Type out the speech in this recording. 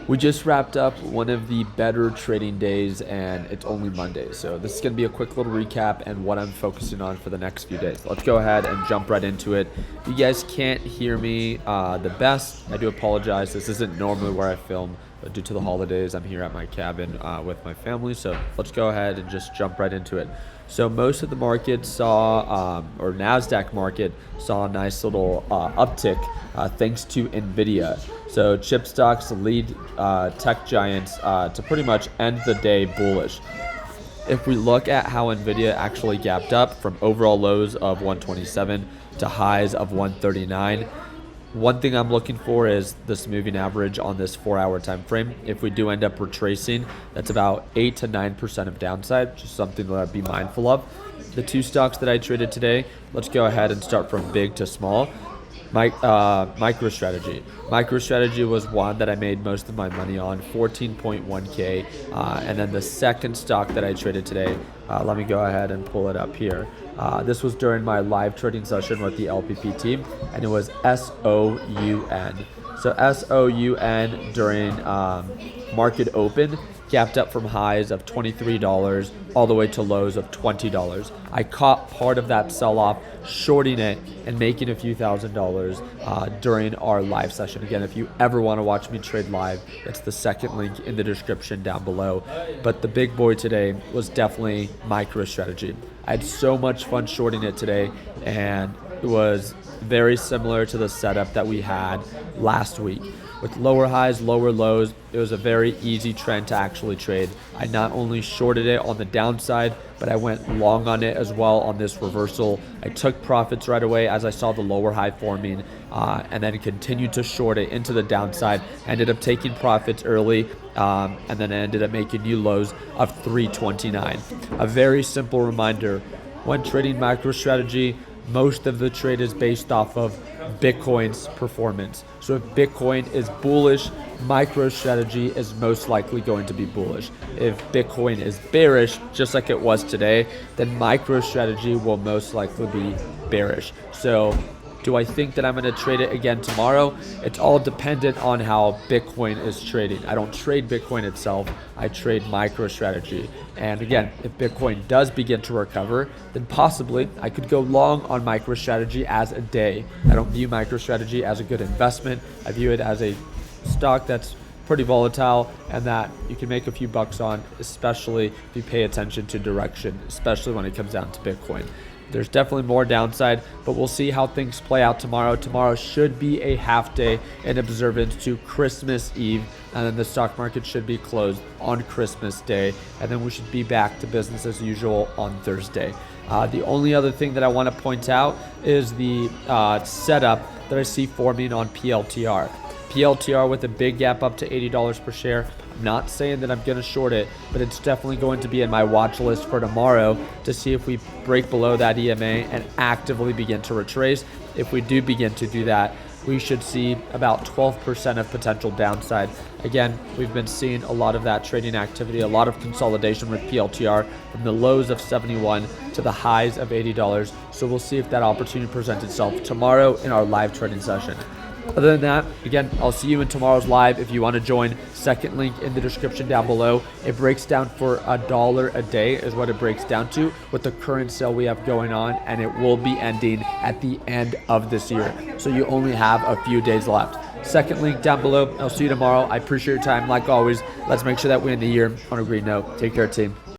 We just wrapped up one of the better trading days, and it's only Monday. So this is going to be a quick little recap and what I'm focusing on for the next few days. Let's go ahead and jump right into it. If you guys can't hear me the best, I do apologize. This isn't normally where I film, but due to the holidays, I'm here at my cabin with my family. So let's go ahead and just jump right into it. So most of the market saw, or NASDAQ market saw a nice little uptick thanks to NVIDIA. So chip stocks lead tech giants to pretty much end the day bullish. If we look at how NVIDIA actually gapped up from overall lows of 127 to highs of 139, one thing I'm looking for is this moving average on this 4-hour time frame. If we do end up retracing, that's about 8 to 9% of downside, just something that I'd be mindful of. The two stocks that I traded today, let's go ahead and start from big to small. MicroStrategy. MicroStrategy was one that I made most of my money on, 14.1K. And then the second stock that I traded today, let me go ahead and pull it up here. This was during my live trading session with the LPP team, and it was SOUN. So SOUN during market open gapped up from highs of $23 all the way to lows of $20. I caught part of that sell-off, shorting it and making a few $1,000s during our live session. Again, if you ever want to watch me trade live, it's the second link in the description down below. But the big boy today was definitely MicroStrategy. I had so much fun shorting it today, and it was very similar to the setup that we had last week. With lower highs, lower lows, it was a very easy trend to actually trade. I not only shorted it on the downside, but I went long on it as well on this reversal. I took profits right away as I saw the lower high forming, and then continued to short it into the downside. Ended up taking profits early, and then I ended up making new lows of 329. A very simple reminder, when trading MicroStrategy, most of the trade is based off of Bitcoin's performance. So if Bitcoin is bullish, MicroStrategy is most likely going to be bullish. If Bitcoin is bearish, just like it was today, then MicroStrategy will most likely be bearish. So do I think that I'm going to trade it again tomorrow? It's all dependent on how Bitcoin is trading. I don't trade Bitcoin itself. I trade MicroStrategy. And again, if Bitcoin does begin to recover, then possibly I could go long on MicroStrategy as a day. I don't view MicroStrategy as a good investment. I view it as a stock that's pretty volatile and that you can make a few bucks on, especially if you pay attention to direction, especially when it comes down to Bitcoin. There's definitely more downside, but we'll see how things play out tomorrow. Tomorrow should be a half day in observance to Christmas Eve, and then the stock market should be closed on Christmas Day, and then we should be back to business as usual on Thursday. The only other thing that I want to point out is the setup that I see forming on PLTR. PLTR with a big gap up to $80 per share. I'm not saying that I'm going to short it, but it's definitely going to be in my watch list for tomorrow to see if we break below that EMA and actively begin to retrace. If we do begin to do that, we should see about 12% of potential downside. Again, we've been seeing a lot of that trading activity, a lot of consolidation with PLTR from the lows of 71 to the highs of $80. So we'll see if that opportunity presents itself tomorrow in our live trading session. Other than that, again, I'll see you in tomorrow's live. If you want to join, second link in the description down below. It breaks down for $1 a day is what it breaks down to with the current sale we have going on, and it will be ending at the end of this year. So you only have a few days left. Second link down below. I'll see you tomorrow. I appreciate your time. Like always, let's make sure that we end the year on a green note. Take care, team.